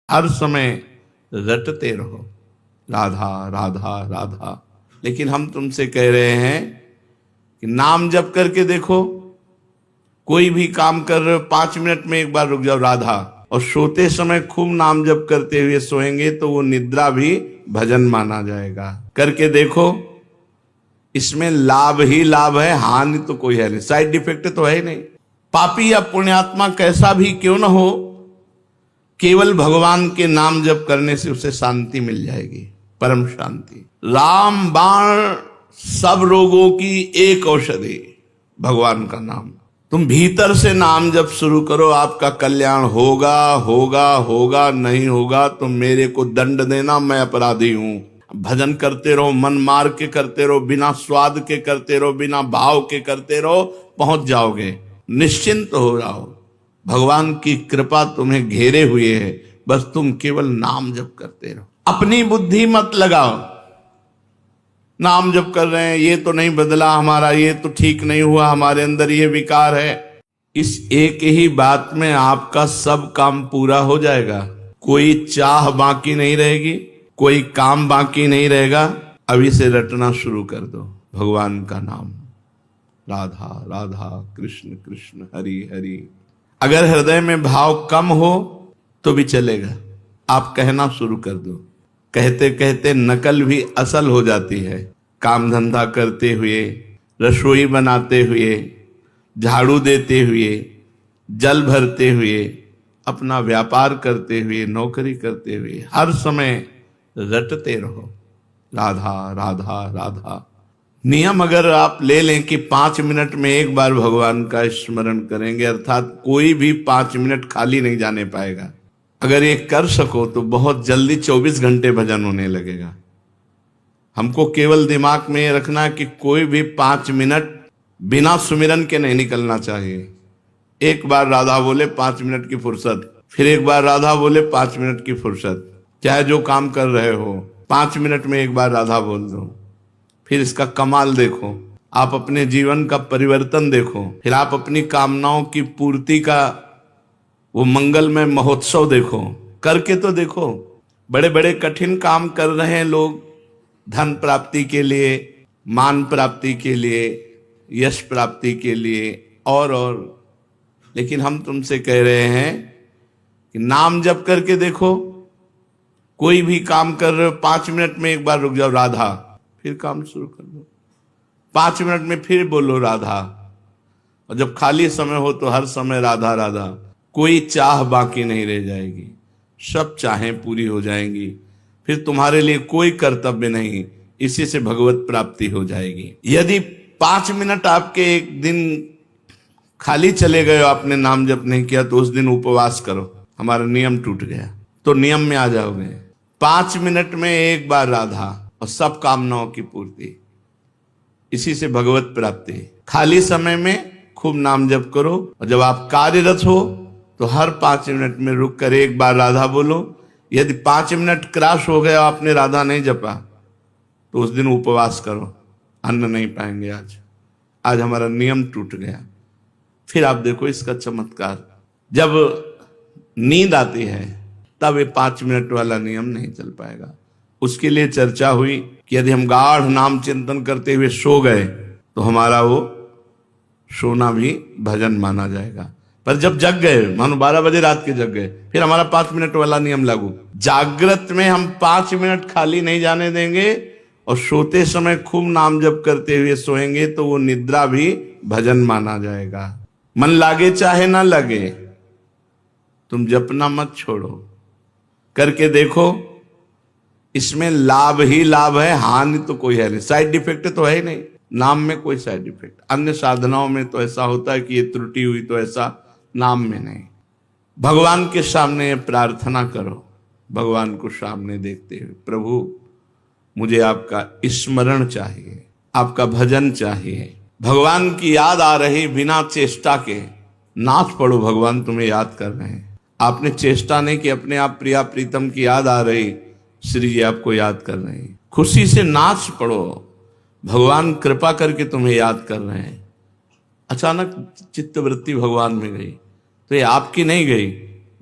हर समय रटते रहो राधा राधा राधा। लेकिन हम तुमसे कह रहे हैं कि नाम जप करके देखो। कोई भी काम कर रहे हो 5 मिनट में एक बार रुक जाओ राधा, और सोते समय खूब नाम जप करते हुए सोएंगे तो वो निद्रा भी भजन माना जाएगा। करके देखो, इसमें लाभ ही लाभ है, हानि तो कोई है नहीं, साइड इफेक्ट तो है ही नहीं। पापी या पुण्यात्मा कैसा भी क्यों ना हो, केवल भगवान के नाम जप करने से उसे शांति मिल जाएगी, परम शांति। राम बाण सब रोगों की एक औषधि, भगवान का नाम। तुम भीतर से नाम जप शुरू करो, आपका कल्याण होगा होगा होगा। नहीं होगा तो मेरे को दंड देना, मैं अपराधी हूं। भजन करते रहो, मन मार के करते रहो, बिना स्वाद के करते रहो, बिना भाव के करते रहो, पहुंच जाओगे। निश्चिंत हो जाओ, भगवान की कृपा तुम्हें घेरे हुए है। बस तुम केवल नाम जप करते रहो, अपनी बुद्धि मत लगाओ। नाम जप कर रहे हैं, ये तो नहीं बदला हमारा, ये तो ठीक नहीं हुआ, हमारे अंदर ये विकार है। इस एक ही बात में आपका सब काम पूरा हो जाएगा। कोई चाह बाकी नहीं रहेगी, कोई काम बाकी नहीं रहेगा। अभी से रटना शुरू कर दो भगवान का नाम, राधा राधा कृष्ण कृष्ण हरि हरि। अगर हृदय में भाव कम हो तो भी चलेगा, आप कहना शुरू कर दो। कहते कहते नकल भी असल हो जाती है। काम धंधा करते हुए, रसोई बनाते हुए, झाड़ू देते हुए, जल भरते हुए, अपना व्यापार करते हुए, नौकरी करते हुए, हर समय रटते रहो राधा राधा राधा। नियम अगर आप ले लें कि 5 मिनट में एक बार भगवान का स्मरण करेंगे, अर्थात कोई भी 5 मिनट खाली नहीं जाने पाएगा। अगर ये कर सको तो बहुत जल्दी 24 घंटे भजन होने लगेगा। हमको केवल दिमाग में ये रखना है कि कोई भी 5 मिनट बिना सुमिरन के नहीं निकलना चाहिए। एक बार राधा बोले 5 मिनट की फुर्सत, फिर एक बार राधा बोले 5 मिनट की फुर्सत। चाहे जो काम कर रहे हो 5 मिनट में एक बार राधा बोल दो, फिर इसका कमाल देखो। आप अपने जीवन का परिवर्तन देखो, फिर आप अपनी कामनाओं की पूर्ति का वो मंगलमय महोत्सव देखो। करके तो देखो। बड़े बड़े कठिन काम कर रहे हैं लोग, धन प्राप्ति के लिए, मान प्राप्ति के लिए, यश प्राप्ति के लिए और लेकिन हम तुमसे कह रहे हैं कि नाम जप करके देखो। कोई भी काम कर रहे हो 5 मिनट में एक बार रुक जाओ राधा, फिर काम शुरू कर दो। 5 मिनट में फिर बोलो राधा, और जब खाली समय हो तो हर समय राधा राधा। कोई चाह बाकी नहीं रह जाएगी, सब चाहें पूरी हो जाएंगी। फिर तुम्हारे लिए कोई कर्तव्य नहीं, इसी से भगवत प्राप्ति हो जाएगी। यदि 5 मिनट आपके एक दिन खाली चले गए, आपने नाम जप नहीं किया, तो उस दिन उपवास करो। हमारा नियम टूट गया, तो नियम में आ जाओगे। 5 मिनट में एक बार राधा और सब कामनाओं की पूर्ति, इसी से भगवत प्राप्ति। खाली समय में खूब नाम जप करो, और जब आप कार्यरत हो तो हर 5 मिनट में रुक कर एक बार राधा बोलो। यदि 5 मिनट क्रॉस हो गया, आपने राधा नहीं जपा, तो उस दिन उपवास करो, अन्न नहीं पाएंगे। आज हमारा नियम टूट गया। फिर आप देखो इसका चमत्कार। जब नींद आती है तब ये 5 मिनट वाला नियम नहीं चल पाएगा। उसके लिए चर्चा हुई कि यदि हम गाढ़ नाम चिंतन करते हुए सो गए तो हमारा वो सोना भी भजन माना जाएगा। पर जब जग गए, मानो 12 बजे रात के जग गए, फिर हमारा 5 मिनट वाला नियम लागू। जागृत में हम 5 मिनट खाली नहीं जाने देंगे, और सोते समय खूब नाम जप करते हुए सोएंगे तो वो निद्रा भी भजन माना जाएगा। मन लागे चाहे ना लगे, तुम जपना मत छोड़ो। करके देखो, इसमें लाभ ही लाभ है, हानि तो कोई है नहीं, साइड इफेक्ट तो है ही नहीं। नाम में कोई साइड इफेक्ट, अन्य साधनाओं में तो ऐसा होता है कि ये त्रुटि हुई, तो ऐसा नाम में नहीं। भगवान के सामने प्रार्थना करो, भगवान को सामने देखते हुए, प्रभु मुझे आपका स्मरण चाहिए, आपका भजन चाहिए। भगवान की याद आ रही बिना चेष्टा के, नाच पड़ो, भगवान तुम्हें याद कर रहे हैं। आपने चेष्टा नहीं कि अपने आप प्रिया प्रीतम की याद आ रही, श्री जी आपको याद कर रहे हैं। खुशी से नाच पड़ो, भगवान कृपा करके तुम्हें याद कर रहे हैं। अचानक चित्तवृत्ति भगवान में गई, तो ये आपकी नहीं गई,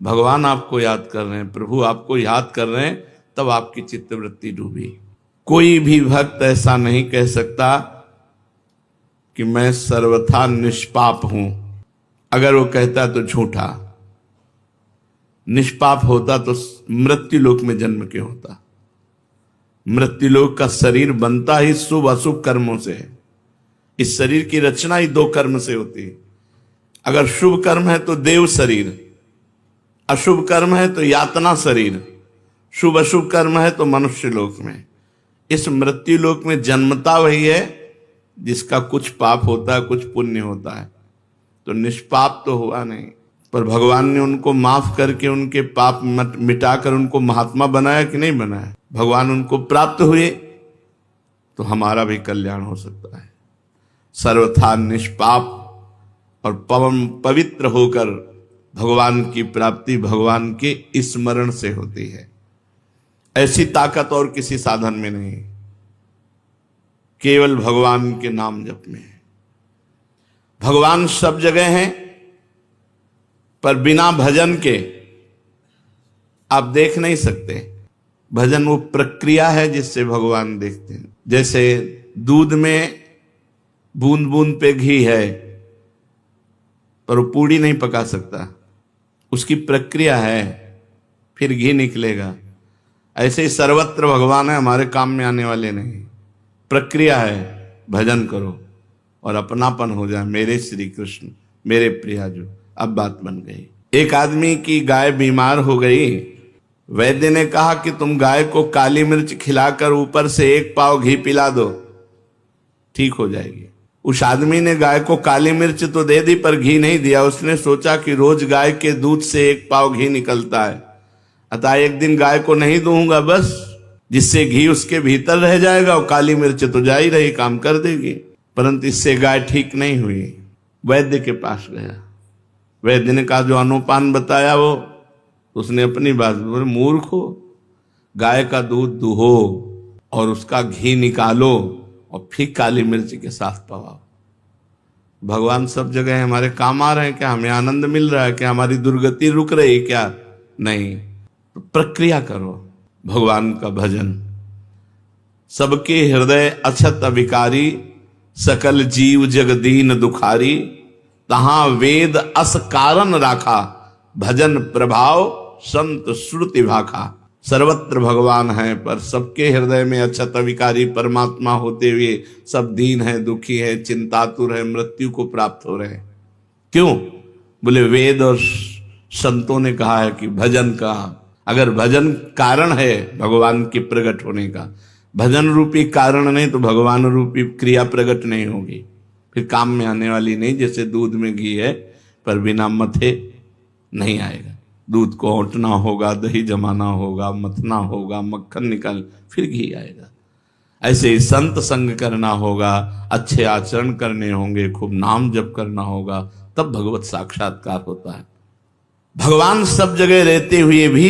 भगवान आपको याद कर रहे हैं, प्रभु आपको याद कर रहे हैं, तब आपकी चित्तवृत्ति डूबी। कोई भी भक्त ऐसा नहीं कह सकता कि मैं सर्वथा निष्पाप हूं। अगर वो कहता तो झूठा। निष्पाप होता तो मृत्यु लोक में जन्म क्यों होता? मृत्यु लोक का शरीर बनता ही शुभ अशुभ कर्मों से है। इस शरीर की रचना ही दो कर्म से होती है। अगर शुभ कर्म है तो देव शरीर, अशुभ कर्म है तो यातना शरीर, शुभ अशुभ कर्म है तो मनुष्य लोक में। इस मृत्यु लोक में जन्मता वही है जिसका कुछ पाप होता है, कुछ पुण्य होता है। तो निष्पाप तो हुआ नहीं, पर भगवान ने उनको माफ करके उनके पाप मिटाकर उनको महात्मा बनाया कि नहीं बनाया? भगवान उनको प्राप्त हुए तो हमारा भी कल्याण हो सकता है। सर्वथा निष्पाप और पवित्र होकर भगवान की प्राप्ति भगवान के स्मरण से होती है। ऐसी ताकत और किसी साधन में नहीं, केवल भगवान के नाम जप में है। भगवान सब जगह हैं, पर बिना भजन के आप देख नहीं सकते। भजन वो प्रक्रिया है जिससे भगवान देखते हैं। जैसे दूध में बूंद बूंद पे घी है, पर वो पूड़ी नहीं पका सकता, उसकी प्रक्रिया है, फिर घी निकलेगा। ऐसे ही सर्वत्र भगवान है, हमारे काम में आने वाले नहीं। प्रक्रिया है, भजन करो और अपनापन हो जाए। मेरे श्री कृष्ण, मेरे प्रियाजू। अब बात बन गई। एक आदमी की गाय बीमार हो गई। वैद्य ने कहा कि तुम गाय को काली मिर्च खिलाकर ऊपर से 1 पाव घी पिला दो, ठीक हो जाएगी। उस आदमी ने गाय को काली मिर्च तो दे दी, पर घी नहीं दिया। उसने सोचा कि रोज गाय के दूध से 1 पाव घी निकलता है, अतः एक दिन गाय को नहीं दूंगा, बस जिससे घी उसके भीतर रह जाएगा और काली मिर्च तो जा ही रही, काम कर देगी। परंतु इससे गाय ठीक नहीं हुई। वैद्य के पास गया। वैद्य ने कहा जो अनुपान बताया वो, उसने अपनी बात बोले, मूर्ख हो, गाय का दूध दुहो और उसका घी निकालो और फिर काली मिर्च के साथ पवाओ। भगवान सब जगह हमारे काम आ रहे हैं क्या? हमें आनंद मिल रहा है क्या? हमारी दुर्गति रुक रही क्या? नहीं। तो प्रक्रिया करो भगवान का भजन। सबके हृदय अछत अविकारी, सकल जीव जगदीन दुखारी, तहां वेद अस कारण राखा, भजन प्रभाव संत श्रुति भाखा। सर्वत्र भगवान है, पर सबके हृदय में अछत अविकारी परमात्मा होते हुए सब दीन है, दुखी है, चिंतातुर है, मृत्यु को प्राप्त हो रहे हैं। क्यों? बोले वेद और संतों ने कहा है कि भजन का, अगर भजन कारण है भगवान के प्रकट होने का, भजन रूपी कारण नहीं तो भगवान रूपी क्रिया प्रकट नहीं होगी, फिर काम में आने वाली नहीं। जैसे दूध में घी है, पर बिना मथे नहीं आएगा। दूध को औंटना होगा, दही जमाना होगा, मथना होगा, मक्खन निकाल, फिर घी आएगा। ऐसे ही संत संग करना होगा, अच्छे आचरण करने होंगे, खूब नाम जप करना होगा, तब भगवत साक्षात्कार होता है। भगवान सब जगह रहते हुए भी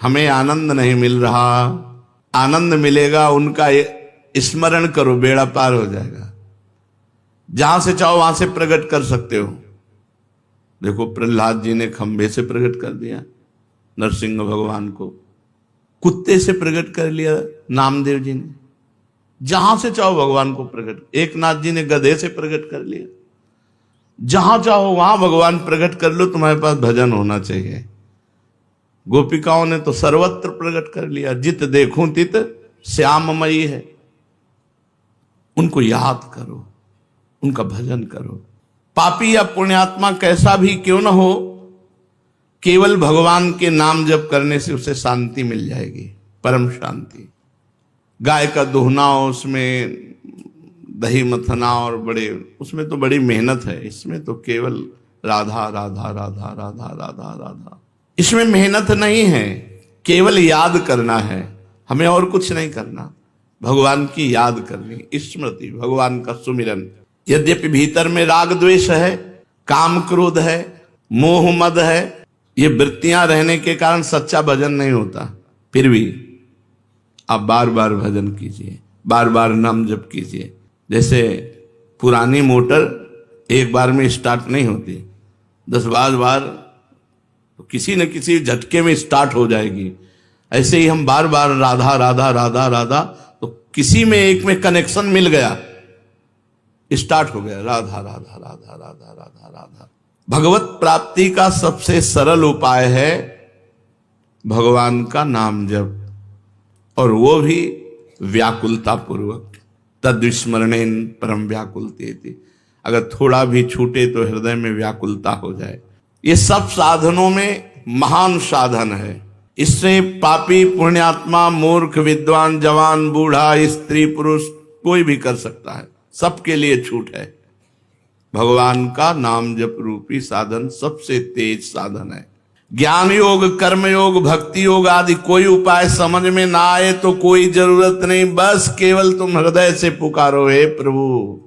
हमें आनंद नहीं मिल रहा। आनंद मिलेगा, उनका स्मरण करो, बेड़ा पार हो जाएगा। जहां से चाहो वहां से प्रकट कर सकते हो। देखो प्रहलाद जी ने खंबे से प्रकट कर दिया नरसिंह भगवान को, कुत्ते से प्रकट कर लिया नामदेव जी ने। जहां से चाहो भगवान को प्रकट। एकनाथ जी ने गधे से प्रकट कर लिया। जहां चाहो वहां भगवान प्रकट कर लो, तुम्हारे पास भजन होना चाहिए। गोपिकाओं ने तो सर्वत्र प्रकट कर लिया। जित देखूं तित श्याममयी है। उनको याद करो, उनका भजन करो। पापी या पुण्यात्मा कैसा भी क्यों न हो, केवल भगवान के नाम जप करने से उसे शांति मिल जाएगी, परम शांति। गाय का दुहना, उसमें दही मथना और उसमें तो बड़ी मेहनत है। इसमें तो केवल राधा राधा राधा राधा राधा राधा, इसमें मेहनत नहीं है, केवल याद करना है। हमें और कुछ नहीं करना, भगवान की याद करनी, स्मृति, भगवान का सुमिरन। यद्यपि भीतर में राग द्वेष है, काम क्रोध है, मोह मद है, ये वृत्तियां रहने के कारण सच्चा भजन नहीं होता। फिर भी आप बार बार भजन कीजिए, बार बार नाम जप कीजिए। जैसे पुरानी मोटर एक बार में स्टार्ट नहीं होती, 10-12 बार तो किसी न किसी झटके में स्टार्ट हो जाएगी। ऐसे ही हम बार बार राधा राधा राधा राधा, तो किसी में एक में कनेक्शन मिल गया, स्टार्ट हो गया राधा राधा राधा राधा राधा राधा। भगवत प्राप्ति का सबसे सरल उपाय है भगवान का नाम जप, और वो भी व्याकुलता पूर्वक। तद्विस्मरणेन परम व्याकुलते, अगर थोड़ा भी छूटे तो हृदय में व्याकुलता हो जाए। ये सब साधनों में महान साधन है। इससे पापी, पुण्यात्मा, मूर्ख, विद्वान, जवान, बूढ़ा, स्त्री, पुरुष कोई भी कर सकता है, सबके लिए छूट है। भगवान का नाम जप रूपी साधन सबसे तेज साधन है। ज्ञान योग, कर्म योग, भक्ति योग आदि कोई उपाय समझ में ना आए तो कोई जरूरत नहीं, बस केवल तुम हृदय से पुकारो, हे प्रभु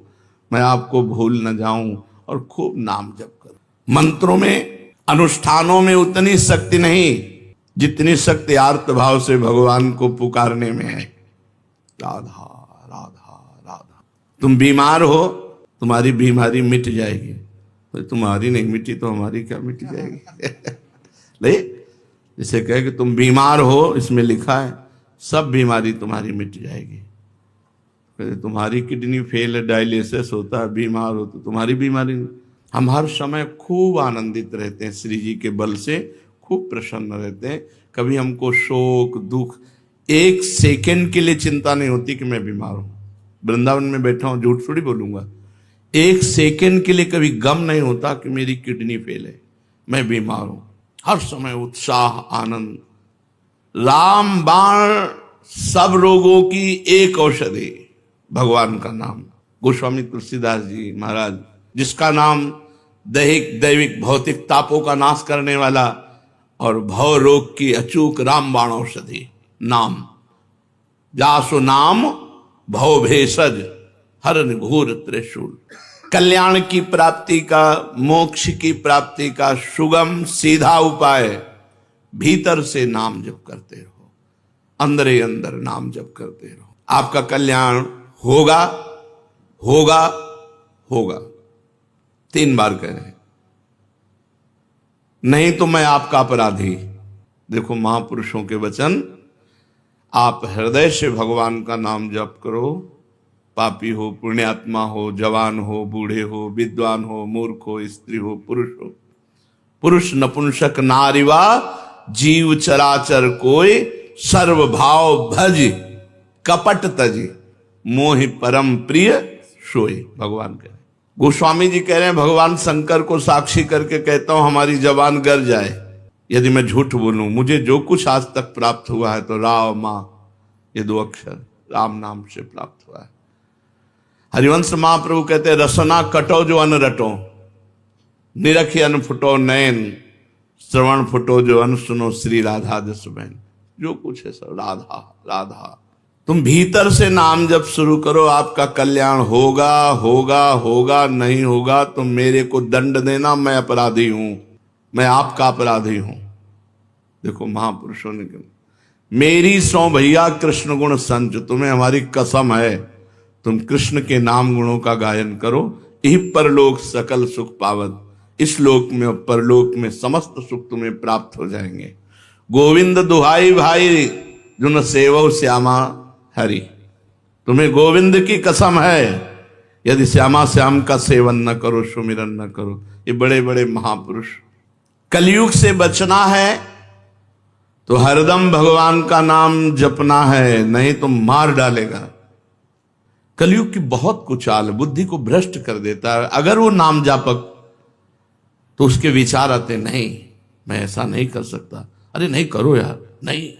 मैं आपको भूल न जाऊं, और खूब नाम जप करो। मंत्रों में, अनुष्ठानों में उतनी शक्ति नहीं जितनी शक्ति आर्त भाव से भगवान को पुकारने में है। राधा राधा राधा। तुम बीमार हो, तुम्हारी बीमारी मिट जाएगी। तो तुम्हारी नहीं मिटी तो हमारी क्या मिट जाएगी? नहीं, जैसे कहे कि तुम बीमार हो, इसमें लिखा है सब बीमारी तुम्हारी मिट जाएगी। तुम्हारी किडनी फेल है, डायलिसिस होता है, बीमार हो तो तुम्हारी बीमारी नहीं। हम हर समय खूब आनंदित रहते हैं, श्री जी के बल से खूब प्रसन्न रहते हैं। कभी हमको शोक, दुख, एक सेकंड के लिए चिंता नहीं होती कि मैं बीमार हूं। वृंदावन में बैठा हूं, झूठ थोड़ी बोलूंगा, एक सेकंड के लिए कभी गम नहीं होता कि मेरी किडनी फेल है, मैं बीमार हूं। हर समय उत्साह, आनंद। राम बाण सब रोगों की एक औषधि, भगवान का नाम। गोस्वामी तुलसीदास जी महाराज, जिसका नाम दैहिक, दैविक, भौतिक तापों का नाश करने वाला और भव रोग की अचूक रामबाण औषधि नाम। जासु नाम भव भेषज हर घोर त्रिशूल। कल्याण की प्राप्ति का, मोक्ष की प्राप्ति का सुगम सीधा उपाय, भीतर से नाम जप करते रहो, अंदर ही अंदर नाम जप करते रहो। आपका कल्याण होगा होगा होगा। 3 बार कह रहे, नहीं तो मैं आपका अपराधी। देखो महापुरुषों के वचन, आप हृदय से भगवान का नाम जप करो। पापी हो, पुण्यात्मा हो, जवान हो, बूढ़े हो, विद्वान हो, मूर्ख हो, स्त्री हो, पुरुष हो, पुरुष नपुंसक नारीवा, जीव चराचर कोई, सर्व भाव भज कपट तज, मोहि परम प्रिय सोई। भगवान कह रहे, गोस्वामी जी कह रहे हैं, भगवान शंकर को साक्षी करके कहता हूं हमारी जबान गर जाए यदि मैं झूठ बोलूं। मुझे जो कुछ आज तक प्राप्त हुआ है तो राम मां, ये 2 अक्षर राम नाम से प्राप्त हुआ है। हरिवंश महाप्रभु कहते हैं, रसना कटो जो अन रटो, निरखी अन फुटो नयन, श्रवण फुटो जो अन सुनो, श्री राधा जस बहन। जो कुछ है सब राधा राधा। तुम भीतर से नाम जब शुरू करो, आपका कल्याण होगा होगा होगा। नहीं होगा तो मेरे को दंड देना, मैं अपराधी हूं, मैं आपका अपराधी हूं। देखो महापुरुषों ने कहा, मेरी सौ भैया कृष्ण गुण संच, तुम्हें हमारी कसम है, तुम कृष्ण के नाम गुणों का गायन करो, यही परलोक सकल सुख पावत। इस लोक में और परलोक में समस्त सुख तुम्हें प्राप्त हो जाएंगे। गोविंद दुहाई भाई जुन सेवो श्यामा हरि। तुम्हें गोविंद की कसम है, यदि श्यामा श्याम का सेवन न करो, सुमिरन न करो। ये बड़े बड़े महापुरुष। कलयुग से बचना है तो हरदम भगवान का नाम जपना है, नहीं तो मार डालेगा। कलयुग की बहुत कुछ चाल बुद्धि को भ्रष्ट कर देता है। अगर वो नाम जापक, तो उसके विचार आते, नहीं मैं ऐसा नहीं कर सकता। अरे नहीं करो यार, नहीं,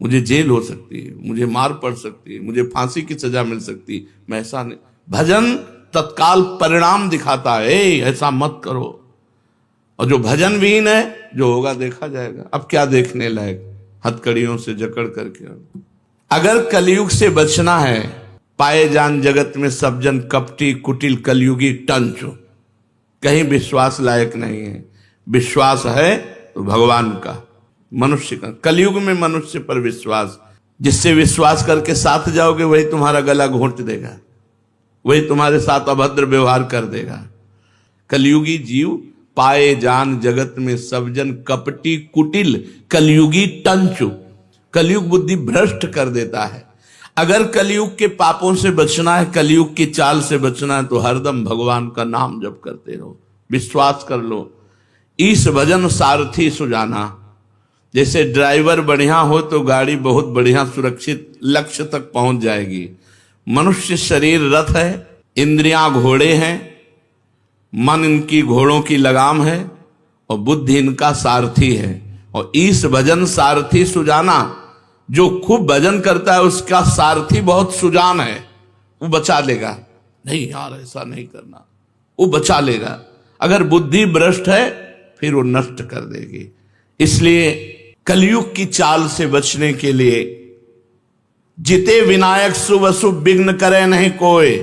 मुझे जेल हो सकती है, मुझे मार पड़ सकती है, मुझे फांसी की सजा मिल सकती है, मैं ऐसा नहीं। भजन तत्काल परिणाम दिखाता है, ऐसा मत करो। और जो भजन विहीन है, जो होगा देखा जाएगा। अब क्या देखने लायक, हथकड़ियों से जकड़ करके। अगर कलयुग से बचना है, पाए जान जगत में सब जन कपटी कुटिल कलयुगी टंच, कहीं विश्वास लायक नहीं है। विश्वास है तो भगवान का, मनुष्य का। कलयुग में मनुष्य पर विश्वास, जिससे विश्वास करके साथ जाओगे वही तुम्हारा गला घोंट देगा, वही तुम्हारे साथ अभद्र व्यवहार कर देगा। कलयुगी जीव पाए जान जगत में सब जन, कपटी कुटिल कलयुगी टंचु। कलयुग बुद्धि भ्रष्ट कर देता है। अगर कलयुग के पापों से बचना है, कलयुग की चाल से बचना है, तो हरदम भगवान का नाम जप करते रहो। विश्वास कर लो, ईश भजन सारथी सुजाना। जैसे ड्राइवर बढ़िया हो तो गाड़ी बहुत बढ़िया सुरक्षित लक्ष्य तक पहुंच जाएगी। मनुष्य शरीर रथ है, इंद्रियां घोड़े हैं, मन इनकी घोड़ों की लगाम है और बुद्धि इनका सारथी है। और ईश भजन सारथी सुजाना, जो खूब भजन करता है उसका सारथी बहुत सुजान है, वो बचा लेगा। नहीं यार ऐसा नहीं करना, वो बचा लेगा। अगर बुद्धि भ्रष्ट है फिर वो नष्ट कर देगी। इसलिए कलयुग की चाल से बचने के लिए जिते विनायक शुभ अशुभ विघ्न करे नहीं कोई,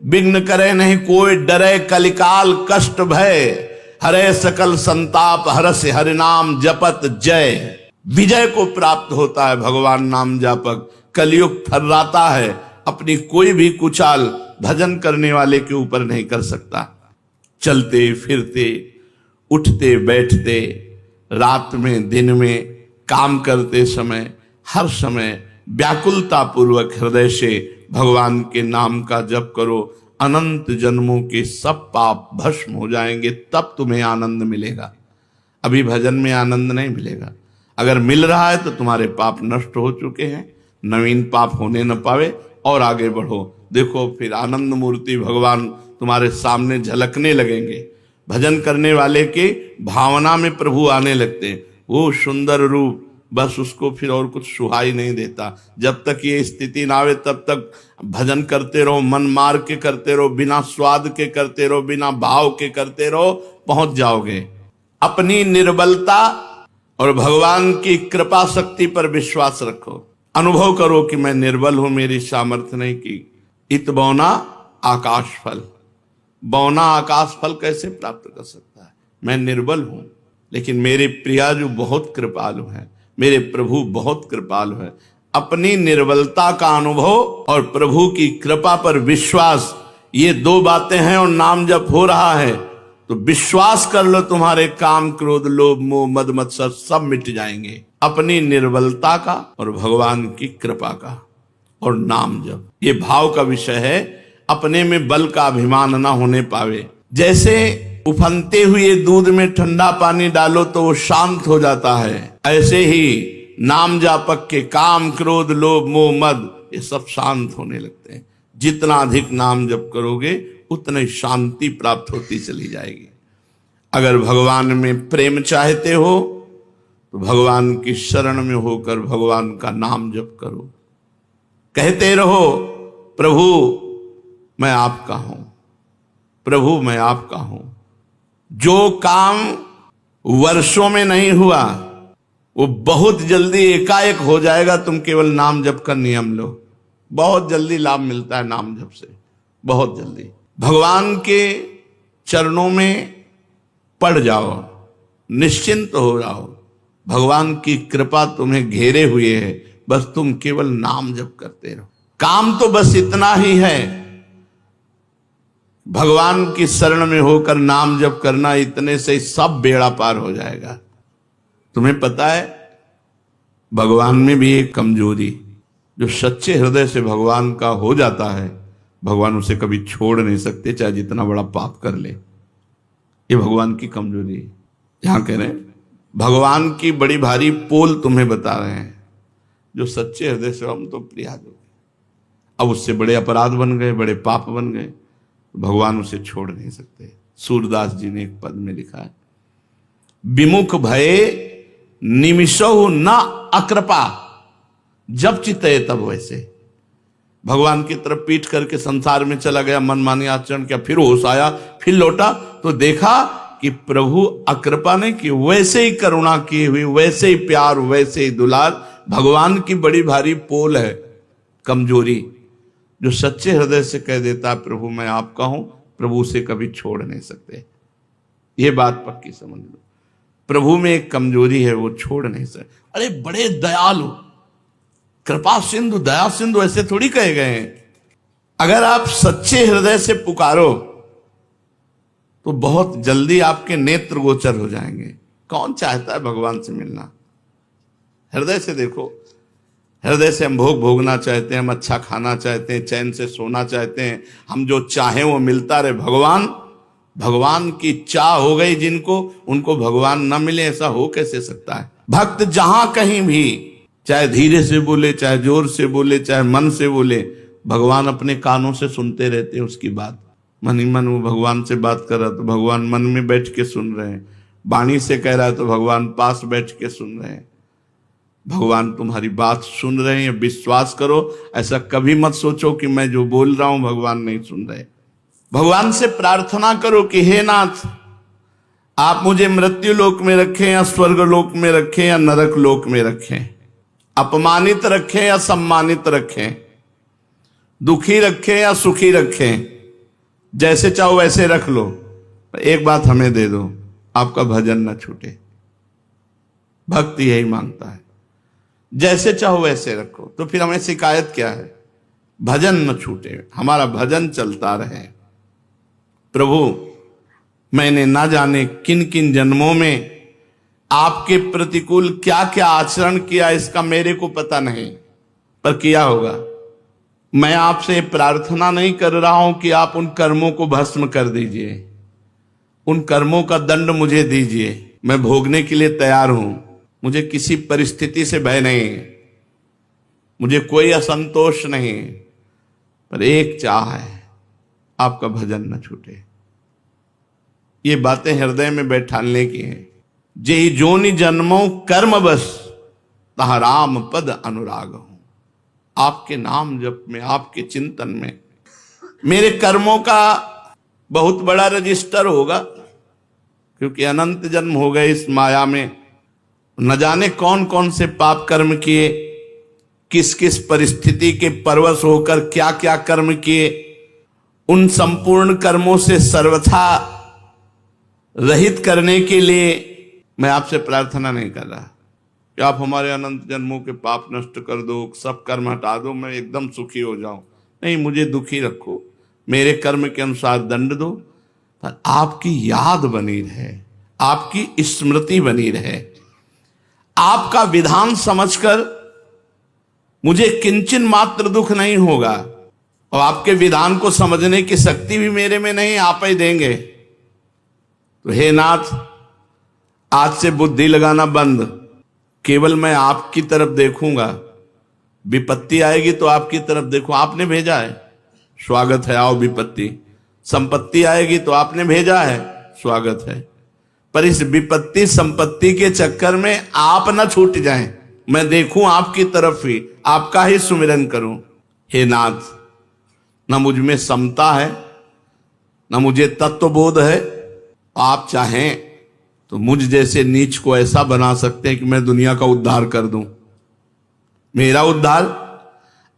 विघ्न करे नहीं कोई, डरे कलिकाल कष्ट भय, हरे सकल संताप हरस हरिनाम जपत जय। विजय को प्राप्त होता है भगवान नाम जापक। कलयुग थर्राता है, अपनी कोई भी कुचाल भजन करने वाले के ऊपर नहीं कर सकता। चलते फिरते, उठते बैठते, रात में दिन में, काम करते समय, हर समय व्याकुलता पूर्वक हृदय से भगवान के नाम का जप करो। अनंत जन्मों के सब पाप भस्म हो जाएंगे, तब तुम्हें आनंद मिलेगा। अभी भजन में आनंद नहीं मिलेगा। अगर मिल रहा है तो तुम्हारे पाप नष्ट हो चुके हैं, नवीन पाप होने न पावे और आगे बढ़ो। देखो फिर आनंद मूर्ति भगवान तुम्हारे सामने झलकने लगेंगे। भजन करने वाले के भावना में प्रभु आने लगते हैं। वो सुंदर रूप, बस उसको फिर और कुछ सुहाई नहीं देता। जब तक ये स्थिति ना आवे तब तक भजन करते रहो, मन मार के करते रहो, बिना स्वाद के करते रहो, बिना भाव के करते रहो, पहुंच जाओगे। अपनी निर्बलता और भगवान की कृपा शक्ति पर विश्वास रखो। अनुभव करो कि मैं निर्बल हूं, मेरी सामर्थ्य नहीं की। इत बौना आकाश फल, बौना आकाश फल कैसे प्राप्त कर सकता है? मैं निर्बल हूं, लेकिन मेरे प्रिया जो बहुत कृपालु हैं, मेरे प्रभु बहुत कृपालु है। अपनी निर्बलता का अनुभव और प्रभु की कृपा पर विश्वास, ये दो बातें हैं और नाम जप हो रहा है तो विश्वास कर लो, तुम्हारे काम क्रोध लोभ मोह मद मत्सर सब मिट जाएंगे। अपनी निर्बलता का और भगवान की कृपा का और नाम जप, ये भाव का विषय है। अपने में बल का अभिमान ना होने पावे। जैसे उफनते हुए दूध में ठंडा पानी डालो तो वो शांत हो जाता है, ऐसे ही नाम जापक के काम क्रोध लोभ मोह मद ये सब शांत होने लगते हैं। जितना अधिक नाम जप करोगे उतनी शांति प्राप्त होती चली जाएगी। अगर भगवान में प्रेम चाहते हो तो भगवान की शरण में होकर भगवान का नाम जप करो। कहते रहो प्रभु मैं आपका हूं, प्रभु मैं आपका हूं। जो काम वर्षों में नहीं हुआ वो बहुत जल्दी एकाएक हो जाएगा। तुम केवल नाम जप का नियम लो, बहुत जल्दी लाभ मिलता है नाम जप से, बहुत जल्दी। भगवान के चरणों में पड़ जाओ, निश्चिंत हो जाओ। भगवान की कृपा तुम्हें घेरे हुए है, बस तुम केवल नाम जप करते रहो। काम तो बस इतना ही है, भगवान की शरण में होकर नाम जप करना, इतने से सब बेड़ा पार हो जाएगा। तुम्हें पता है भगवान में भी एक कमजोरी, जो सच्चे हृदय से भगवान का हो जाता है भगवान उसे कभी छोड़ नहीं सकते, चाहे जितना बड़ा पाप कर ले। ये भगवान की कमजोरी है। यहां कह रहे हैं भगवान की बड़ी भारी पोल तुम्हें बता रहे हैं। जो सच्चे हृदय से हम तो प्रिया जो, अब उससे बड़े अपराध बन गए, बड़े पाप बन गए, भगवान उसे छोड़ नहीं सकते। सूरदास जी ने एक पद में लिखा है, विमुख भये निमिषहु न अकृपा, जब चितये तब वैसे। भगवान की तरफ पीठ करके संसार में चला गया, मनमानी आचरण किया, फिर होश आया, फिर लौटा तो देखा कि प्रभु अकृपा नहीं की, वैसे ही करुणा की हुई, वैसे ही प्यार, वैसे ही दुलार। भगवान की बड़ी भारी पोल है कमजोरी। जो सच्चे हृदय से कह देता है प्रभु मैं आपका हूं, प्रभु उसे कभी छोड़ नहीं सकते। ये बात पक्की समझ लो। प्रभु में एक कमजोरी है, वो छोड़ नहीं सकते। अरे बड़े दयालु, कृपा सिंधु, दया सिंधु, ऐसे थोड़ी कहे गए हैं। अगर आप सच्चे हृदय से पुकारो तो बहुत जल्दी आपके नेत्र गोचर हो जाएंगे। कौन चाहता है भगवान से मिलना? हृदय से देखो, हृदय से हम भोग भोगना चाहते हैं, हम अच्छा खाना चाहते हैं, चैन से सोना चाहते हैं, हम जो चाहें वो मिलता रहे। भगवान की चाह हो गई जिनको, उनको भगवान न मिले, ऐसा हो कैसे सकता है? भक्त जहां कहीं भी, चाहे धीरे से बोले, चाहे जोर से बोले, चाहे मन से बोले, भगवान अपने कानों से सुनते रहते हैं उसकी बात। मन ही मन वो भगवान से बात कर रहा तो भगवान मन में बैठ के सुन रहे हैं, वाणी से कह रहा है तो भगवान पास बैठ के सुन रहे हैं। भगवान तुम्हारी बात सुन रहे हैं, विश्वास करो। ऐसा कभी मत सोचो कि मैं जो बोल रहा हूं भगवान नहीं सुन रहे। भगवान से प्रार्थना करो कि हे नाथ, आप मुझे मृत्यु लोक में रखें या स्वर्ग लोक में रखें या नरक लोक में रखें, अपमानित रखें या सम्मानित रखें, दुखी रखें या सुखी रखें, जैसे चाहो वैसे रख लो, एक बात हमें दे दो, आपका भजन न छूटे। भक्ति यही मांगता है, जैसे चाहो वैसे रखो। तो फिर हमें शिकायत क्या है? भजन न छूटे, हमारा भजन चलता रहे। प्रभु, मैंने ना जाने किन किन जन्मों में आपके प्रतिकूल क्या क्या आचरण किया, इसका मेरे को पता नहीं, पर किया होगा। मैं आपसे प्रार्थना नहीं कर रहा हूं कि आप उन कर्मों को भस्म कर दीजिए, उन कर्मों का दंड मुझे दीजिए, मैं भोगने के लिए तैयार हूं। मुझे किसी परिस्थिति से भय नहीं, मुझे कोई असंतोष नहीं, पर एक चाह है, आपका भजन न छूटे। ये बातें हृदय में बैठाने की हैं। जे जोनि जन्मों कर्म बस, तहा राम पद अनुराग हूं। आपके नाम जप में, आपके चिंतन में मेरे कर्मों का बहुत बड़ा रजिस्टर होगा, क्योंकि अनंत जन्म हो गए इस माया में। न जाने कौन कौन से पाप कर्म किए, किस किस परिस्थिति के परवश होकर क्या क्या कर्म किए। उन संपूर्ण कर्मों से सर्वथा रहित करने के लिए मैं आपसे प्रार्थना नहीं कर रहा कि आप हमारे अनंत जन्मों के पाप नष्ट कर दो, सब कर्म हटा दो, मैं एकदम सुखी हो जाऊं। नहीं, मुझे दुखी रखो, मेरे कर्म के अनुसार दंड दो, पर आपकी याद बनी रहे, आपकी स्मृति बनी रहे। आपका विधान समझकर मुझे किंचन मात्र दुख नहीं होगा, और आपके विधान को समझने की शक्ति भी मेरे में नहीं, आप ही देंगे। तो हे नाथ, आज से बुद्धि लगाना बंद, केवल मैं आपकी तरफ देखूंगा। विपत्ति आएगी तो आपकी तरफ देखो, आपने भेजा है, स्वागत है, आओ विपत्ति। संपत्ति आएगी तो आपने भेजा है, स्वागत है। पर इस विपत्ति संपत्ति के चक्कर में आप न छूट जाएं, मैं देखूं आपकी तरफ ही, आपका ही सुमिरन करूं। हे नाथ, न मुझ में समता है, न मुझे तत्वबोध है। आप चाहें तो मुझ जैसे नीच को ऐसा बना सकते हैं कि मैं दुनिया का उद्धार कर दूं, मेरा उद्धार।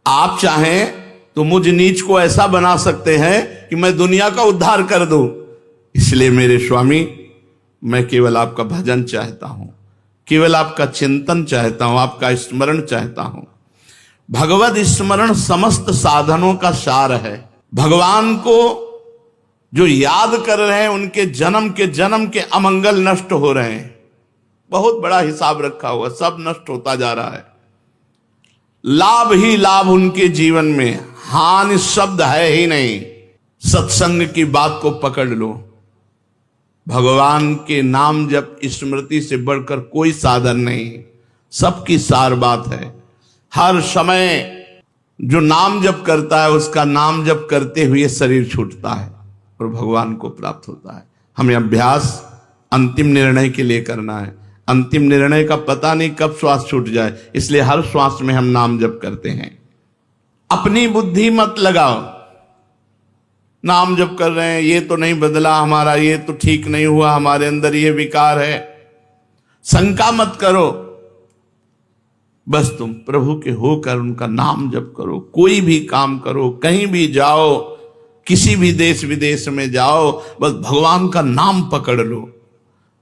आप चाहें तो मुझ नीच को ऐसा बना सकते हैं कि मैं दुनिया का उद्धार कर दूं। इसलिए मेरे स्वामी, मैं केवल आपका भजन चाहता हूं, केवल आपका चिंतन चाहता हूं, आपका स्मरण चाहता हूं। भगवत स्मरण समस्त साधनों का सार है। भगवान को जो याद कर रहे हैं, उनके जन्म के अमंगल नष्ट हो रहे हैं। बहुत बड़ा हिसाब रखा हुआ, सब नष्ट होता जा रहा है। लाभ ही लाभ उनके जीवन में, हानि शब्द है ही नहीं। सत्संग की बात को पकड़ लो। भगवान के नाम जप स्मृति से बढ़कर कोई साधन नहीं, सबकी सार बात है। हर समय जो नाम जप करता है, उसका नाम जप करते हुए शरीर छूटता है और भगवान को प्राप्त होता है। हमें अभ्यास अंतिम निर्णय के लिए करना है। अंतिम निर्णय का पता नहीं कब श्वास छूट जाए, इसलिए हर श्वास में हम नाम जप करते हैं। अपनी बुद्धि मत लगाओ, नाम जप कर रहे हैं, ये तो नहीं बदला हमारा, ये तो ठीक नहीं हुआ, हमारे अंदर ये विकार है। शंका मत करो, बस तुम प्रभु के होकर उनका नाम जप करो। कोई भी काम करो, कहीं भी जाओ, किसी भी देश विदेश में जाओ, बस भगवान का नाम पकड़ लो।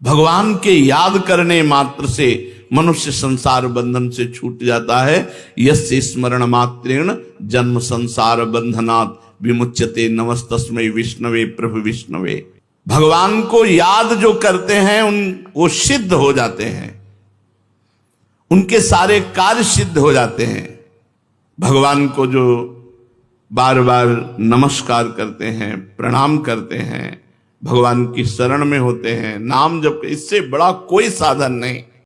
भगवान के याद करने मात्र से मनुष्य संसार बंधन से छूट जाता है। यस्य स्मरण मात्रेण जन्म संसार बंधनात् विमुच्यते। नमस्तस्मै विष्णवे प्रभु विष्णवे। भगवान को याद जो करते हैं वो सिद्ध हो जाते हैं, उनके सारे कार्य सिद्ध हो जाते हैं। भगवान को जो बार बार नमस्कार करते हैं, प्रणाम करते हैं, भगवान की शरण में होते हैं, नाम जप, इससे बड़ा कोई साधन नहीं।